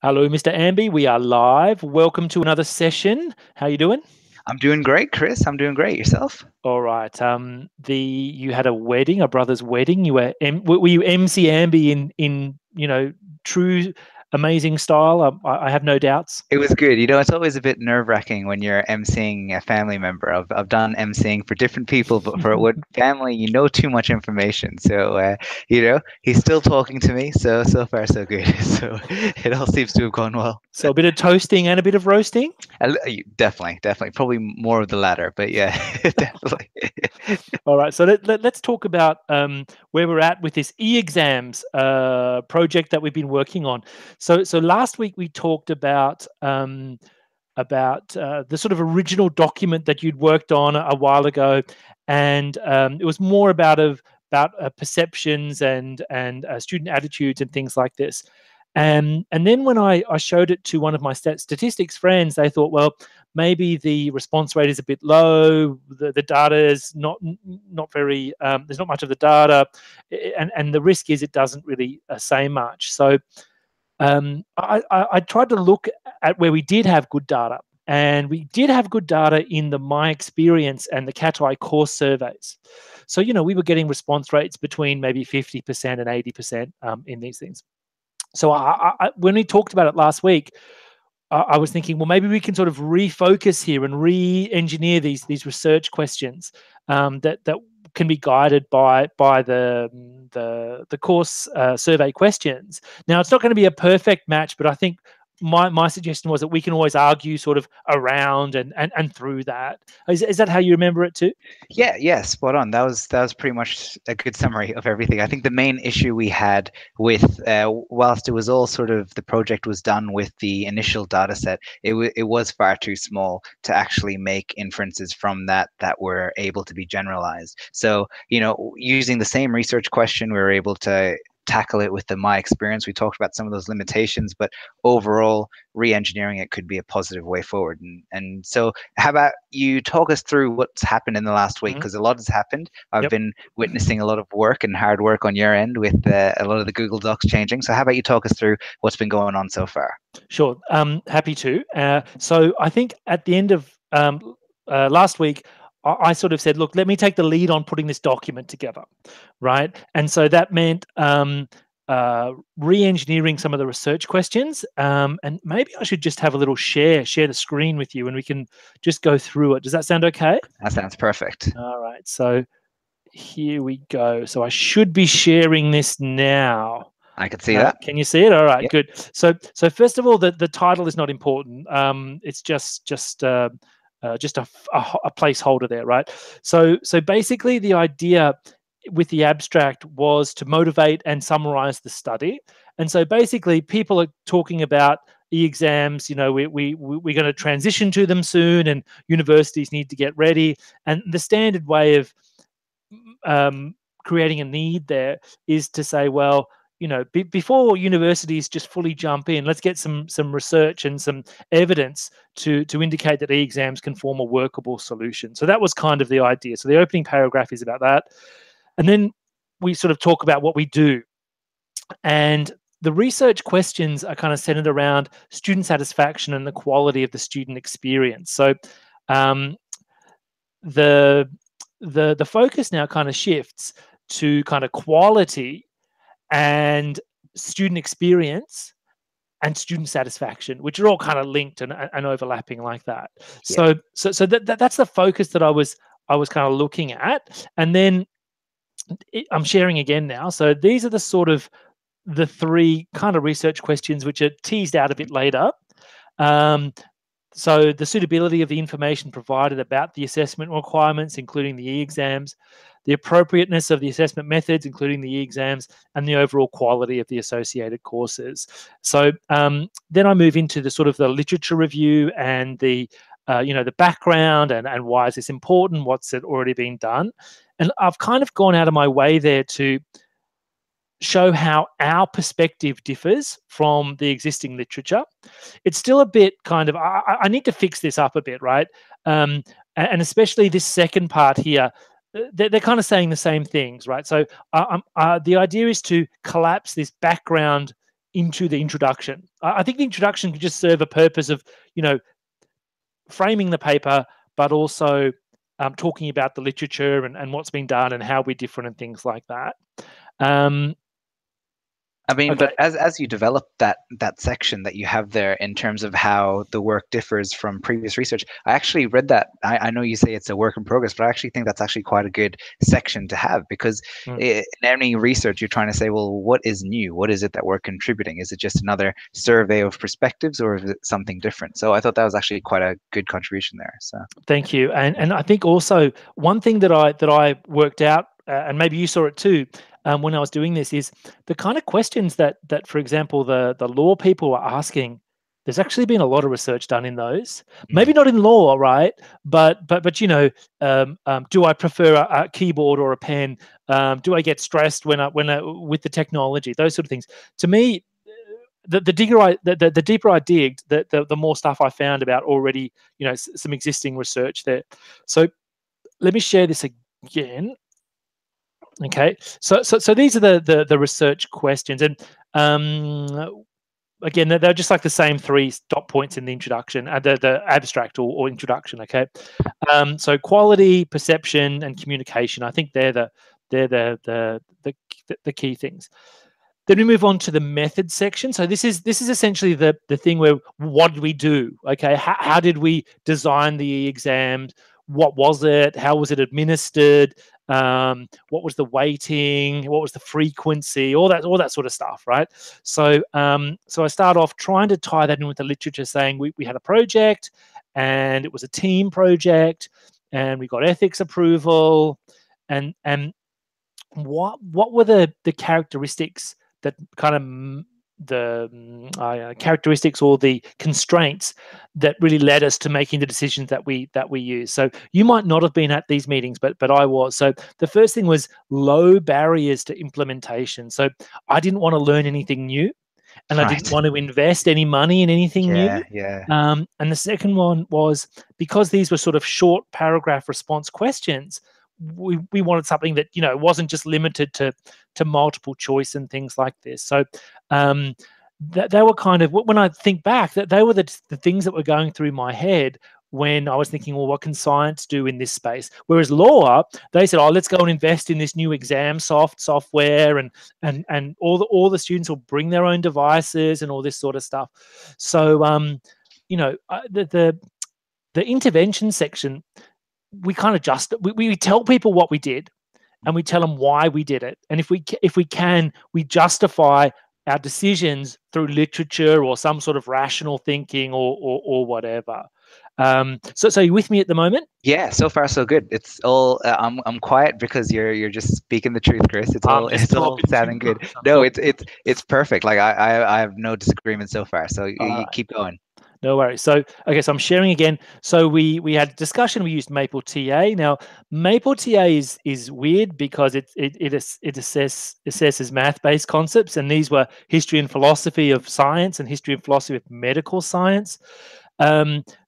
Hello, Mr. Ambi. We are live. Welcome to another session. How you doing? I'm doing great, Chris. I'm doing great. Yourself? All right. You had a wedding, a brother's wedding. Were you MC Ambi in true amazing style? I have no doubts. It was good. It's always a bit nerve-wracking when you're emceeing a family member. I've done emceeing for different people, but for one family, you know too much information. So, he's still talking to me. So far, so good. So it all seems to have gone well. So a bit of toasting and a bit of roasting. Definitely. Probably more of the latter, but yeah, definitely. All right. So let's talk about where we're at with this e-exams project that we've been working on. So last week we talked about the sort of original document that you'd worked on a while ago, and it was more about perceptions and student attitudes and things like this. And then when I showed it to one of my statistics friends, they thought, well, maybe the response rate is a bit low. The data is not very. There's not much of the data, and the risk is it doesn't really say much. So I tried to look at where we did have good data, and we did have good data in the My Experience and the CatEye course surveys. So we were getting response rates between maybe 50% and 80% in these things. So when we talked about it last week, I was thinking, well, maybe we can sort of refocus here and re-engineer these research questions that can be guided by the course survey questions. Now, it's not going to be a perfect match, but I think my suggestion was that we can always argue sort of around and through that. Is that how you remember it too? Yeah, spot on. That was pretty much a good summary of everything. I think the main issue we had with, whilst it was all sort of the project was done with the initial data set, it was far too small to actually make inferences from that were able to be generalized. So, using the same research question, we were able to tackle it with the My Experience. We talked about some of those limitations, but overall, re-engineering it could be a positive way forward. And so, how about you talk us through what's happened in the last week? Mhm. Because a lot has happened. I've Yep. been witnessing a lot of work and hard work on your end with a lot of the Google Docs changing. So, how about you talk us through what's been going on so far? Sure. Happy to. So I think at the end of last week, I sort of said, look, let me take the lead on putting this document together, right? And so that meant re-engineering some of the research questions, and maybe I should just have a little share the screen with you, and we can just go through it. Does that sound okay? That sounds perfect. All right. So here we go. So I should be sharing this now. I could see that. Can you see it? All right, Yeah. good. So first of all, the title is not important. It's just a placeholder there, right? So basically, the idea with the abstract was to motivate and summarize the study. And so basically, people are talking about e-exams. We're going to transition to them soon, and universities need to get ready. And the standard way of creating a need there is to say, well, before universities just fully jump in, let's get some research and some evidence to indicate that e-exams can form a workable solution. So that was kind of the idea. So the opening paragraph is about that, and then we sort of talk about what we do. And the research questions are kind of centered around student satisfaction and the quality of the student experience. So um, the the focus now kind of shifts to kind of quality and student experience and student satisfaction, which are all kind of linked and overlapping like that. Yeah. So that's the focus that I was kind of looking at, and then I'm sharing again now. So these are the sort of the three kind of research questions which are teased out a bit later. Um, so the suitability of the information provided about the assessment requirements, including the e-exams, the appropriateness of the assessment methods, including the e-exams, and the overall quality of the associated courses. So then I move into the sort of the literature review and the the background and why is this important? What's it already been done? And I've kind of gone out of my way there to show how our perspective differs from the existing literature. It's still a bit kind of, I need to fix this up a bit, right? And especially this second part here, they're kind of saying the same things, right? So the idea is to collapse this background into the introduction. I think the introduction could just serve a purpose of, framing the paper, but also talking about the literature and what's been done and how we're different and things like that. I mean, Okay. but as you develop that section that you have there in terms of how the work differs from previous research, I actually read that. I know you say it's a work in progress, but I actually think that's actually quite a good section to have, because in any research you're trying to say, well, what is new? What is it that we're contributing? Is it just another survey of perspectives, or is it something different? So I thought that was actually quite a good contribution there. So thank you. And I think also one thing that I worked out, and maybe you saw it too, when I was doing this, is the kind of questions that for example, the law people were asking. There's actually been a lot of research done in those. Maybe not in law, right? But do I prefer a keyboard or a pen? Do I get stressed when with the technology? Those sort of things. To me, the deeper I digged, the more stuff I found about already, some existing research there. So let me share this again. Okay, so these are the research questions, and again, they're just like the same 3 dot points in the introduction, the abstract or introduction. Okay, so quality, perception, and communication. I think they're the key things. Then we move on to the method section. So this is essentially the thing where, what did we do? Okay, how did we design the exams? What was it? How was it administered? What was the weighting? What was the frequency? All that sort of stuff, right? So so I start off trying to tie that in with the literature, saying we had a project, and it was a team project, and we got ethics approval, and what were the characteristics that kind of characteristics or the constraints that really led us to making the decisions that we use. So you might not have been at these meetings, but I was. So the first thing was low barriers to implementation. So I didn't want to learn anything new, and I didn't want to invest any money in anything new. Yeah. And the second one was, because these were sort of short paragraph response questions, we wanted something that wasn't just limited to multiple choice and things like this. So they were kind of, when I think back, that they were the things that were going through my head when I was thinking, well, what can science do in this space? Whereas law, they said, oh, let's go and invest in this new exam software, and all the students will bring their own devices and all this sort of stuff. So the intervention section, we kind of we tell people what we did, and we tell them why we did it, and if we can, we justify our decisions through literature or some sort of rational thinking or whatever. So you with me at the moment? Yeah, so far so good. It's all I'm quiet because you're just speaking the truth, Chris. It's all sounding good. No, it's perfect. Like I have no disagreement so far. So you keep going. No worries. So, okay, so I'm sharing again. So we had a discussion. We used Maple TA. Now, Maple TA is weird because it assesses math-based concepts, and these were history and philosophy of science and history and philosophy of medical science.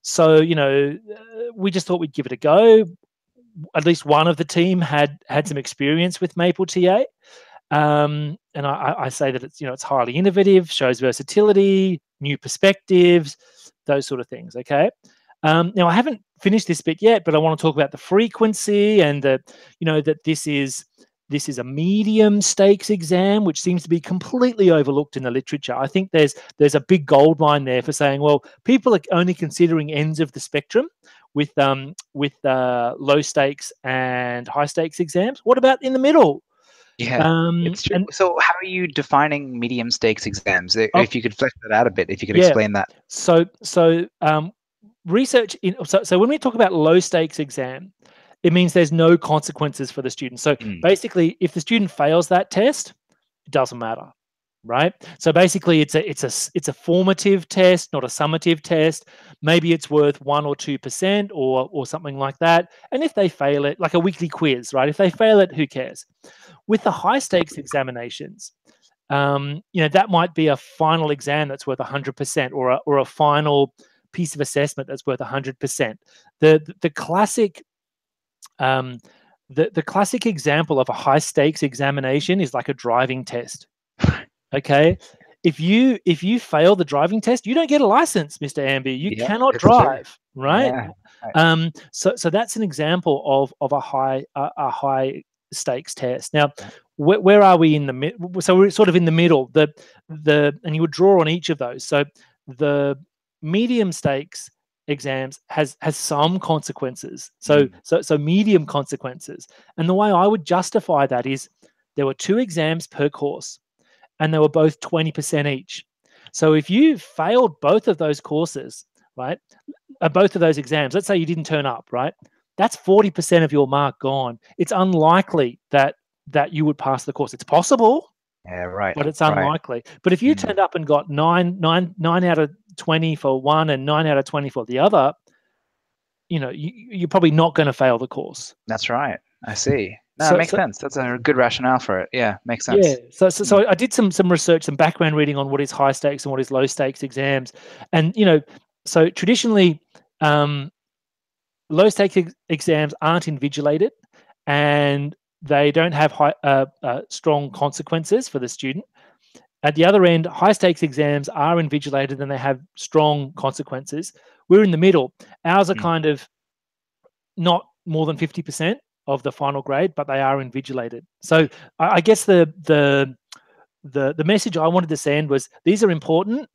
So we just thought we'd give it a go. At least one of the team had some experience with Maple TA. And I say that it's highly innovative, shows versatility, new perspectives, those sort of things. Okay. Now I haven't finished this bit yet, but I want to talk about the frequency and that this is a medium stakes exam, which seems to be completely overlooked in the literature. I think there's a big gold mine there for saying, well, people are only considering ends of the spectrum with low stakes and high stakes exams. What about in the middle? Yeah, it's true. So how are you defining medium stakes exams? If you could flesh that out a bit, if you could explain that. So research so when we talk about low stakes exam, it means there's no consequences for the student. So basically, if the student fails that test, it doesn't matter, right? So basically, it's a formative test, not a summative test. Maybe it's worth 1 or 2% or something like that. And if they fail it, like a weekly quiz, right? If they fail it, who cares? With the high stakes examinations, that might be a final exam that's worth 100%, or a final piece of assessment that's worth 100%. The classic the classic example of a high stakes examination is like a driving test. Okay, if you fail the driving test, you don't get a license, Mr. Ambi. You Yeah, cannot it's true. drive, right? Yeah. Right. So that's an example of a high stakes test. Now, Yeah. where are we in the so we're sort of in the middle. And you would draw on each of those. So the medium stakes exams has some consequences. So Mm. so medium consequences. And the way I would justify that is there were 2 exams per course, and they were both 20% each. So if you failed both of those courses, right, both of those exams, let's say you didn't turn up, right, that's 40% of your mark gone. It's unlikely that you would pass the course. It's possible, Yeah, right. but it's Right. unlikely. But if you Mm. turned up and got nine out of 20 for one and 9 out of 20 for the other, you're probably not going to fail the course. That's right. I see. No, it So, makes so sense. That's a good rationale for it. Yeah, makes yeah. sense. So Mm. I did some research, some background reading on what is high stakes and what is low stakes exams, and so traditionally, um, low stakes exams aren't invigilated, and they don't have strong consequences for the student. At the other end, high stakes exams are invigilated and they have strong consequences. We're in the middle. Ours are Mm. kind of not more than 50% of the final grade, but they are invigilated. So I guess the message I wanted to send was these are important.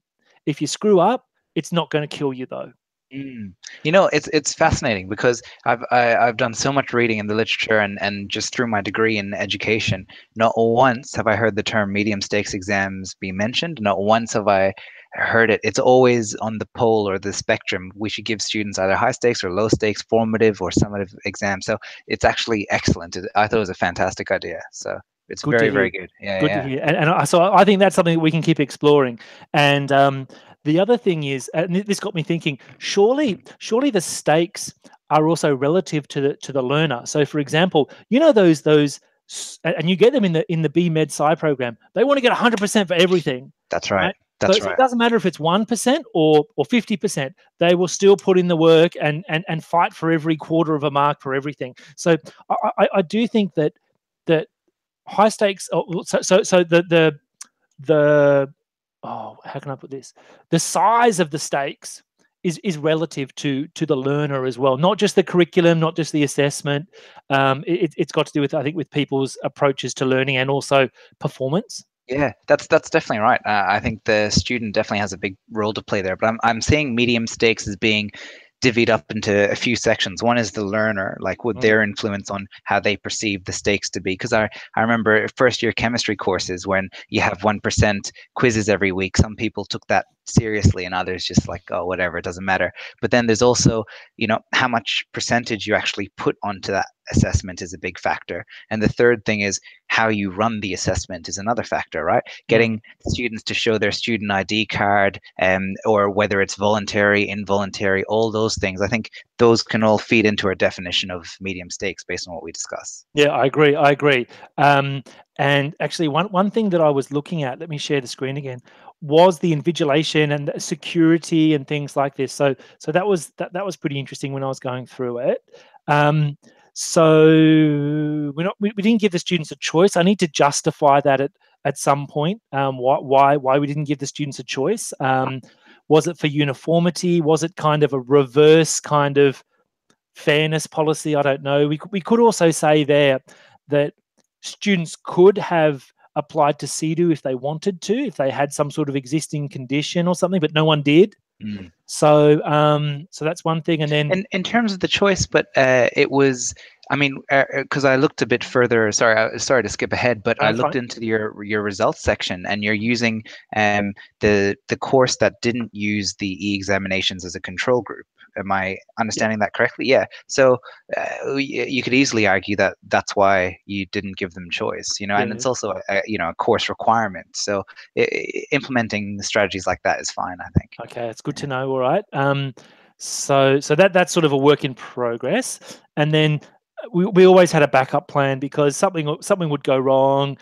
If you screw up, it's not going to kill you though. Mm. It's fascinating because I've done so much reading in the literature and just through my degree in education, not once have I heard the term medium stakes exams be mentioned. Not once have I heard it. It's always on the pole or the spectrum. We should give students either high stakes or low stakes, formative or summative exams. So it's actually excellent. I thought it was a fantastic idea. So it's Good to very, hear. very good. Yeah, Good to yeah, hear. So I think that's something that we can keep exploring. And the other thing is, and this got me thinking. Surely the stakes are also relative to the learner. So, for example, and you get them in the B Med Sci program. They want to get 100% for everything, that's right. right? So, That's so it right. doesn't matter if it's 1% or 50%. They will still put in the work and fight for every quarter of a mark for everything. So I do think that high stakes. So the how can I put this? The size of the stakes is relative to the learner as well, not just the curriculum, not just the assessment. It's got to do with, I think, with people's approaches to learning and also performance. Yeah, that's definitely right. I think the student definitely has a big role to play there. But I'm seeing medium stakes as being divvied up into a few sections. One is the learner, like with Mm, their influence on how they perceive the stakes to be. Because I remember first year chemistry courses when you have 1% quizzes every week. Some people took that seriously and others just like, oh, whatever, it doesn't matter. But then there's also, how much percentage you actually put onto that assessment is a big factor. And the third thing is how you run the assessment is another factor, right? mm. Getting students to show their student ID card, or whether it's voluntary, involuntary, all those things. I think those can all feed into our definition of medium stakes based on what we discuss. Yeah, I agree. I agree. And actually, one thing that I was looking at, let me share the screen again, was the invigilation and the security and things like this. So that was pretty interesting when I was going through it. Um, so we didn't give the students a choice. I need to justify that at some point. Why we didn't give the students a choice? Was it for uniformity? Was it kind of a reverse kind of fairness policy? I don't know. We could also say there that students could have applied to CEDU if they wanted to, if they had some sort of existing condition or something, but no one did. Mm. So that's one thing. And then In terms of the choice, but it was, I mean, because I looked a bit further. Sorry, sorry to skip ahead, but I that's looked fine. into your results section, and you're using the course that didn't use the e-examinations as a control group. Am I Yeah, understanding that correctly? Yeah. So you could easily argue that that's why you didn't give them choice, and yeah. it's also a course requirement. So implementing strategies like that is fine, I think. Okay, it's good to know. All right. So that's sort of a work in progress, and then we always had a backup plan because something would go wrong,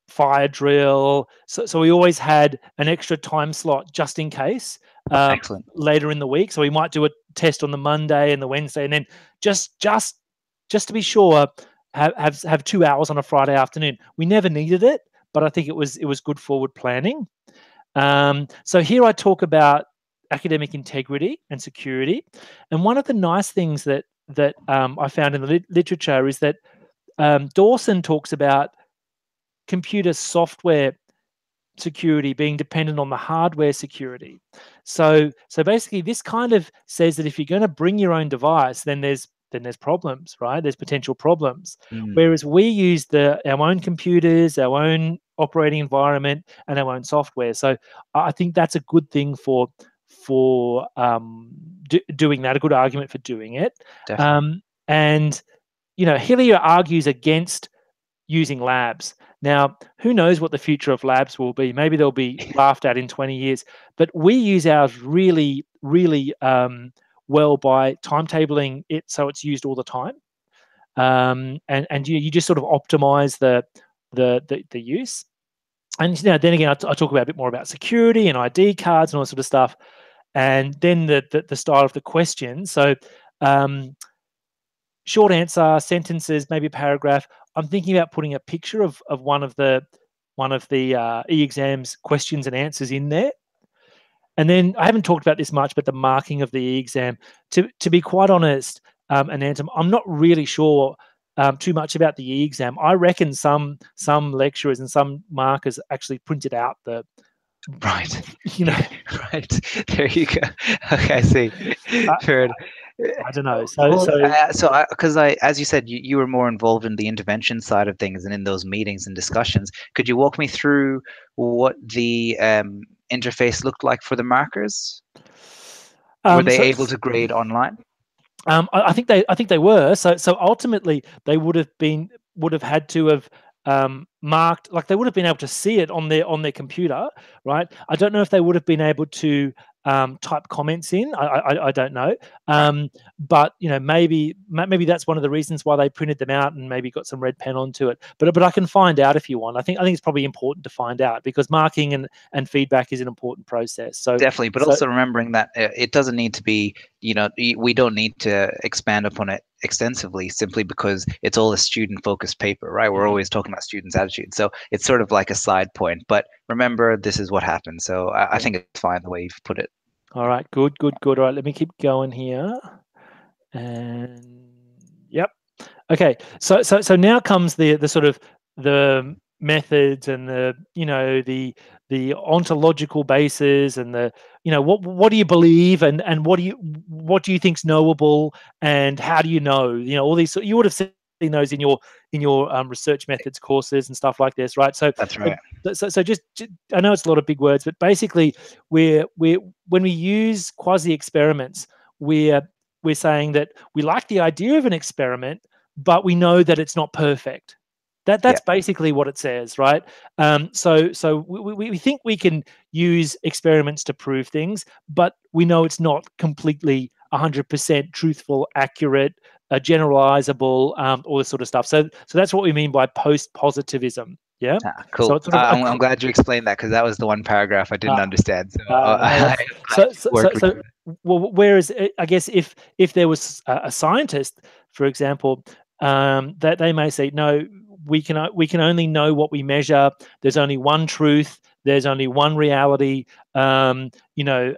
fire drill. So we always had an extra time slot just in case Excellent. later in the week. So we might do a test on the Monday and the Wednesday, and then just to be sure, have 2 hours on a Friday afternoon. We never needed it, but I think it was good forward planning. So here I talk about academic integrity and security. And one of the nice things that I found in the literature is that Dawson talks about computer software security being dependent on the hardware security. So basically, this kind of says that if you're going to bring your own device, then there's problems, right? There's potential problems. Whereas we use our own computers, our own operating environment, and our own software. So I think that's a good thing for doing that. A good argument for doing it. Definitely. And Hillier argues against using labs. Now, who knows what the future of labs will be? Maybe they'll be laughed at in 20 years. But we use ours really, really well by timetabling it so it's used all the time. And you just sort of optimize the use. And then again, I talk about a bit more about security and ID cards and all that sort of stuff. And then the style of the question. So short answer, sentences, maybe a paragraph. I'm thinking about putting a picture of one of the e-exams questions and answers in there. And then I haven't talked about this much, but the marking of the e-exam. To be quite honest, Anantam, I'm not really sure too much about the e-exam. I reckon some lecturers and some markers actually printed out the Right. Right. There you go. Okay, I see. Fair enough. I don't know. Because as you said, you were more involved in the intervention side of things and in those meetings and discussions. Could you walk me through what the interface looked like for the markers? Were they able to grade online? I think they were. So ultimately, they would have had to have marked, like they would have been able to see it on their computer, right? I don't know if they would have been able to type comments in. I don't know. But maybe that's one of the reasons why they printed them out and maybe got some red pen onto it. But I can find out if you want. I think it's probably important to find out because marking and feedback is an important process. So definitely, but also remembering that it doesn't need to be, we don't need to expand upon it extensively simply because it's all a student-focused paper, right? We're always talking about students' attitude, so it's sort of like a side point. But remember, this is what happened. So I think it's fine the way you've put it. All right, good. All right, let me keep going here. And yep. Okay, so now comes the sort of the methods and the ontological basis and what do you believe and what do you think's knowable and how do you know all these. You would have seen those in your research methods courses and stuff like this, right? So that's right. So just I know it's a lot of big words, but basically when we use quasi experiments, we're saying that we like the idea of an experiment, but we know that it's not perfect. That's basically what it says, right? So we think we can use experiments to prove things, but we know it's not completely 100% truthful, accurate, generalizable, all this sort of stuff. So that's what we mean by post-positivism. Yeah. Cool. So it's sort of I'm glad you explained that because that was the one paragraph I didn't understand. Whereas I guess if there was a scientist, for example, that they may say, no, we can only know what we measure. There's only one truth. There's only one reality. So we're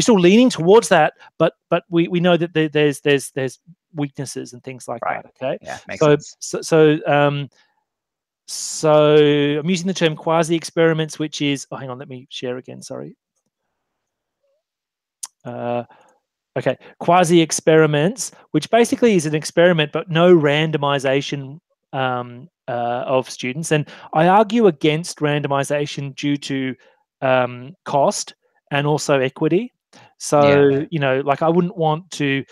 still leaning towards that, but we know that there's weaknesses and things like that. Okay. Yeah, makes sense. So I'm using the term quasi experiments, which is hang on, let me share again. Sorry. Okay, quasi experiments, which basically is an experiment, but no randomization of students. And I argue against randomization due to cost and also equity. So, like I wouldn't want to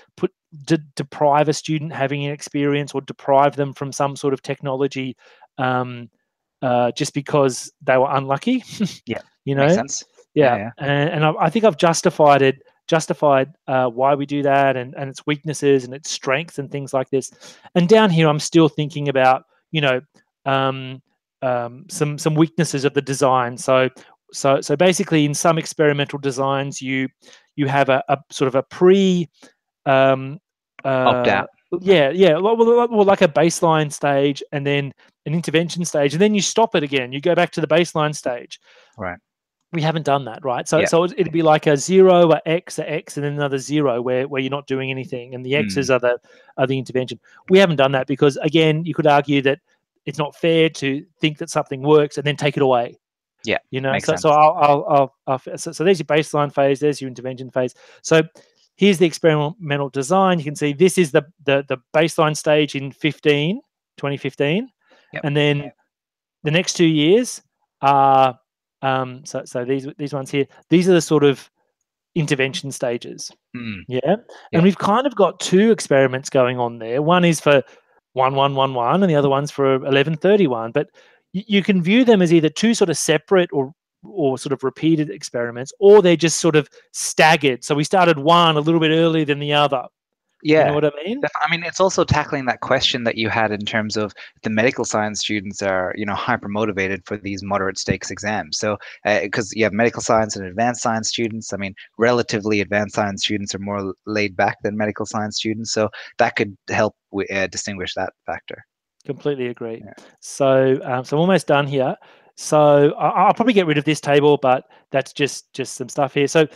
deprive a student having an experience or deprive them from some sort of technology just because they were unlucky. Yeah, makes sense. Yeah. And I think I've justified why we do that and its weaknesses and its strengths and things like this. And down here, I'm still thinking about some weaknesses of the design. So basically, in some experimental designs, you have a sort of a pre opt-out. well, like a baseline stage, and then an intervention stage, and then you stop it again. You go back to the baseline stage. Right. We haven't done that, right? So Yeah. so it'd be like a 0, a X, and then another 0 where you're not doing anything, and the X's are the intervention. We haven't done that because, again, you could argue that it's not fair to think that something works and then take it away. Yeah. Makes So sense. so so there's your baseline phase, there's your intervention phase. So here's the experimental design. You can see this is the baseline stage in 2015, Yep. and then the next 2 years are so these ones here. These are the sort of intervention stages. Yeah. Yeah. And we've kind of got 2 experiments going on there. One is for 1111 and the other one's for 1131. But you can view them as either 2 sort of separate or sort of repeated experiments, or they're just sort of staggered. So we started one a little bit earlier than the other. Yeah. You know what I mean? I mean, it's also tackling that question that you had in terms of the medical science students are, hyper motivated for these moderate stakes exams. So, because you have medical science and advanced science students, I mean, relatively advanced science students are more laid back than medical science students. So that could help distinguish that factor. Completely agree. Yeah. So, so I'm almost done here. So I'll probably get rid of this table, but that's just some stuff here. So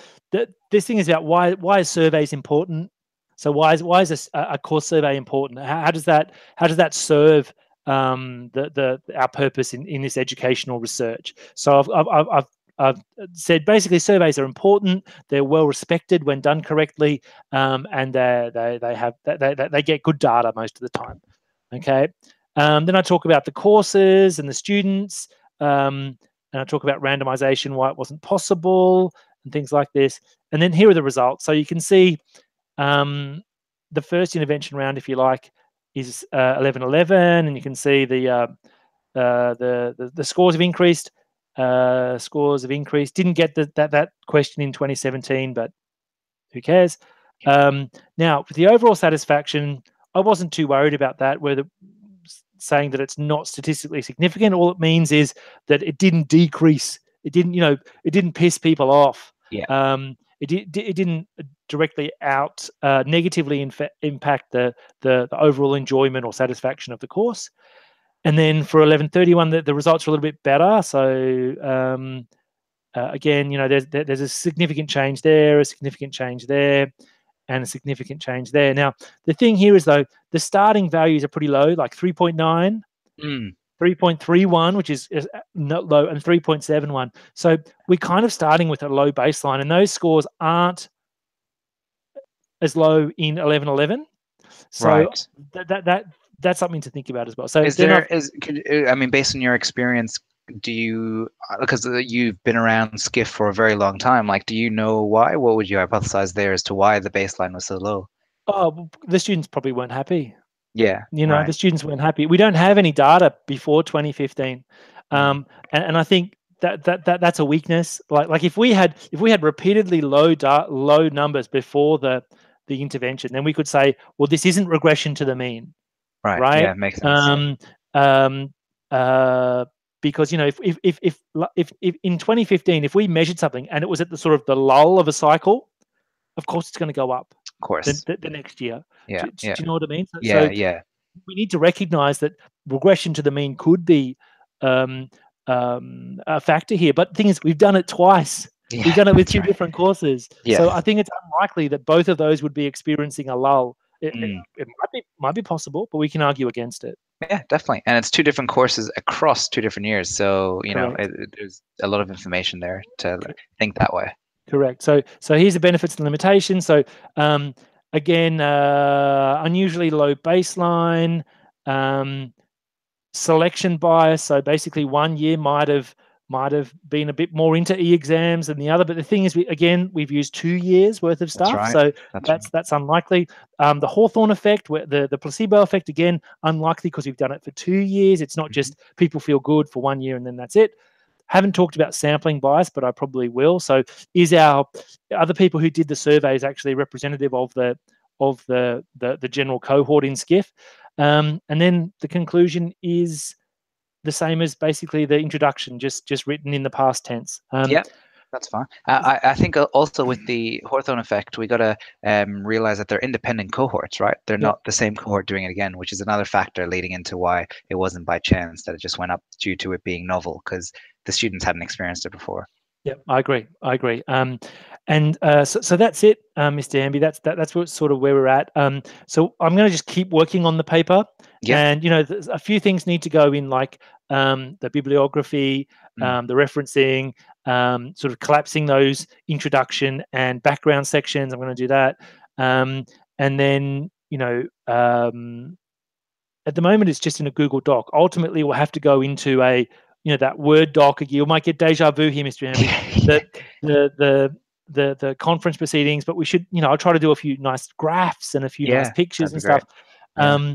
this thing is about why is surveys important? So why is a course survey important? How does that serve our purpose in this educational research? So I've said basically surveys are important. They're well respected when done correctly, and they get good data most of the time. Okay. Then I talk about the courses and the students, and I talk about randomization, why it wasn't possible, and things like this. And then here are the results. So you can see the first intervention round, if you like, is 1111, and you can see the scores have increased. Didn't get that question in 2017, but who cares? Now, with the overall satisfaction, I wasn't too worried about that. Saying that it's not statistically significant, all it means is that it didn't decrease. It didn't piss people off. Yeah. It didn't directly negatively impact the overall enjoyment or satisfaction of the course. And then for 1131, the results are a little bit better. So again, there's a significant change there, a significant change there, and a significant change there. Now, the thing here is, though, the starting values are pretty low, like 3.9, 3.31, which is not low, and 3.71. So we're kind of starting with a low baseline, and those scores aren't as low in 1111. So Right. That's something to think about as well. So I mean, based on your experience, because you've been around Skiff for a very long time, like, do you know why? What would you hypothesize there as to why the baseline was so low? Oh, the students probably weren't happy. Yeah. Right. The students weren't happy. We don't have any data before 2015, and I think that's a weakness. Like if we had repeatedly low numbers before the intervention, then we could say, well, this isn't regression to the mean. Right. Yeah, makes sense. Because if in 2015, if we measured something and it was at the sort of the lull of a cycle, of course it's going to go up. Of course. The next year. Yeah. Do you know what I mean? Yeah. We need to recognize that regression to the mean could be a factor here. But the thing is, we've done it twice. Yeah, we've done it with 2 different courses. Yes. So I think it's unlikely that both of those would be experiencing a lull. It might be possible, but we can argue against it. Yeah, definitely. And it's 2 different courses across 2 different years. So, there's a lot of information there to think that way. Correct. So here's the benefits and limitations. So again, unusually low baseline, selection bias. So basically, one year might have been a bit more into e-exams than the other. But the thing is, we've used 2 years worth of stuff. Right. So that's unlikely. The Hawthorne effect, where the placebo effect, again, unlikely because we've done it for 2 years. It's not just people feel good for 1 year and then that's it. Haven't talked about sampling bias, but I probably will. So are the people who did the surveys actually representative of the general cohort in Skiff? And then the conclusion is the same as basically the introduction, just written in the past tense. That's fine. I think also with the Hawthorne effect, we got to realize that they're independent cohorts, right? They're Yeah. not the same cohort doing it again, which is another factor leading into why it wasn't by chance that it just went up due to it being novel because the students hadn't experienced it before. Yeah, I agree. I agree. And so that's it, Mr. Amby. That's what sort of where we're at. So I'm going to just keep working on the paper, Yeah. and a few things need to go in, like the bibliography, Mm. the referencing, sort of collapsing those introduction and background sections. I'm going to do that, and then at the moment it's just in a Google Doc. Ultimately, we'll have to go into a that Word doc. You might get deja vu here, Mr. Amby. The the conference proceedings, but we should I'll try to do a few nice graphs and a few nice Yeah, pictures that'd be and great. stuff. Yeah.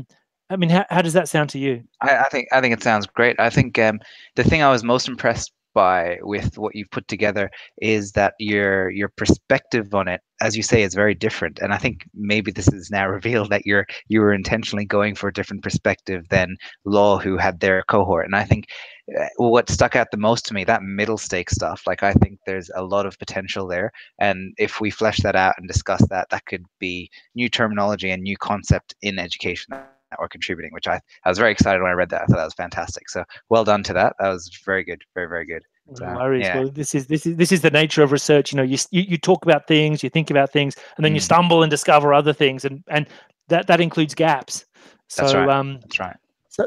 I mean, how does that sound to you? I think it sounds great. I think the thing I was most impressed by with what you've put together is that your perspective on it, as you say, is very different. And I think maybe this is now revealed that you were intentionally going for a different perspective than Law, who had their cohort. And I think what stuck out the most to me, that middle stake stuff, like I think there's a lot of potential there. And if we flesh that out and discuss that, that could be new terminology and new concept in education that we're contributing, which I was very excited when I read that. I thought that was fantastic. So well done to that. That was very good, very, very good. No So worries. yeah, Well, this is the nature of research. You talk about things, you think about things, and then you mm, stumble and discover other things, and that includes gaps. that's So right. That's right.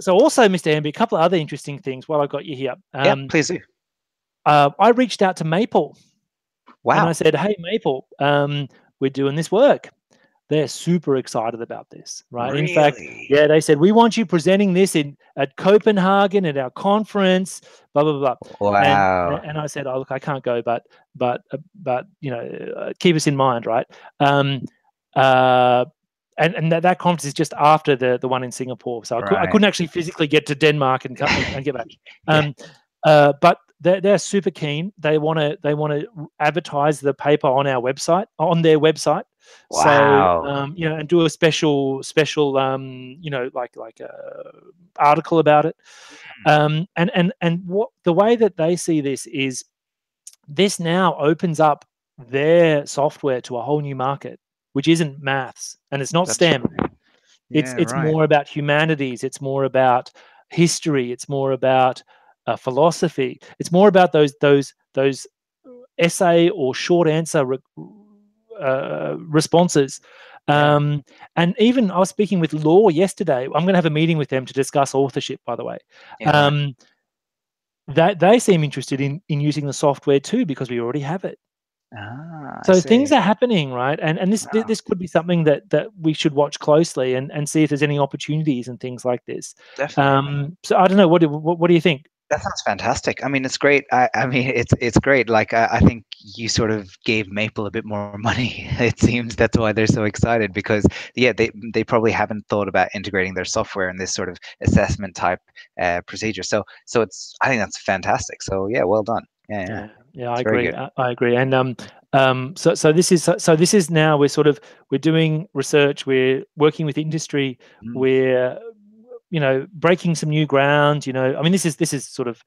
so also, Mr. Amby, a couple of other interesting things while I got you here. Yeah, please do. I reached out to Maple and I Wow. said, "Hey, Maple, we're doing this work." They're super excited about this, right? In fact, Really? yeah, they said, "We want you presenting this at Copenhagen at our conference, blah blah blah." And Wow. and I said, "Oh, look, I can't go, but keep us in mind, right?" Um, uh, and that conference is just after the one in Singapore, so I Right. couldn't actually physically get to Denmark and get back. Yeah. Um, but they're super keen. They want to advertise the paper on their website. So Wow. and do a special like a article about it. And what the way that they see this is, this now opens up their software to a whole new market, which isn't maths and it's not That's STEM. right. It's Yeah, it's right. more about humanities. It's more about history. It's more about philosophy. It's more about those essay or short answer responses. Yeah. And even I was speaking with Law yesterday. I'm going to have a meeting with them to discuss authorship, by the way. Yeah, right. Um, that they seem interested in using the software too, because we already have it. Ah, I So things see. are happening, right? And this Wow. this could be something that we should watch closely and see if there's any opportunities and things like this. Definitely. So I don't know. What do you think? That sounds fantastic. I mean, it's great. I mean, it's great. Like I think you sort of gave Maple a bit more money. It seems that's why they're so excited because yeah, they probably haven't thought about integrating their software in this sort of assessment type procedure. So it's I think that's fantastic. So yeah, well done. Yeah, yeah, Yeah, I it's very agree. good. I agree. And so this is now we're doing research. We're working with industry. Mm. We're breaking some new ground. I mean, this is sort of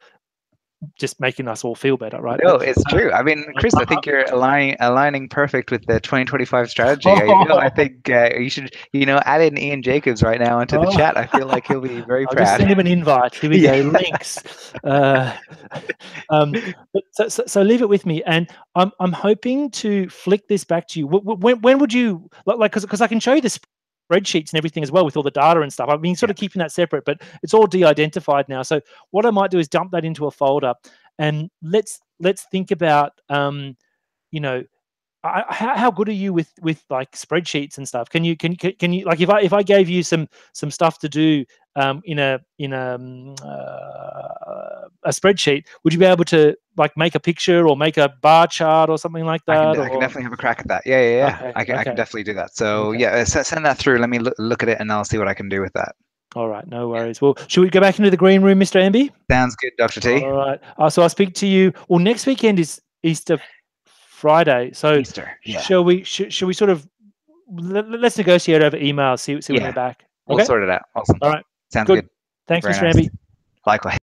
just making us all feel better, right? No, But it's true. I mean, Chris, I think you're aligning perfect with the 2025 strategy. I think you should, add in Ian Jacobs right now into the oh, chat. I feel like he'll be very I'll just proud. send him an invite. Here we Yeah. go. Links. Um, but so leave it with me, and I'm hoping to flick this back to you. When would you like? Because I can show you the spreadsheets and everything as well with all the data and stuff. I've been sort Yeah. of keeping that separate, but it's all de-identified now. So what I might do is dump that into a folder, and let's think about you know how good are you with like spreadsheets and stuff? Can you like, if I gave you some stuff to do in a spreadsheet, would you be able to like make a picture or make a bar chart or something like that? I can Or definitely have a crack at that. Yeah, yeah, yeah. okay, I can okay, definitely do that. So okay. yeah, send that through. Let me look at it, and I'll see what I can do with that. All right, no worries. Well, should we go back into the green room, Mr. Amby? Sounds good, Dr. T. All right. So I'll speak to you. Well, next weekend is Easter Friday. So Easter. Yeah. shall we sort of let's negotiate over email. See when we're Yeah. back. We'll Okay. sort it out. Awesome. All right. Sounds Good. good. Thanks, Very Mr. nice. Amby. Likewise.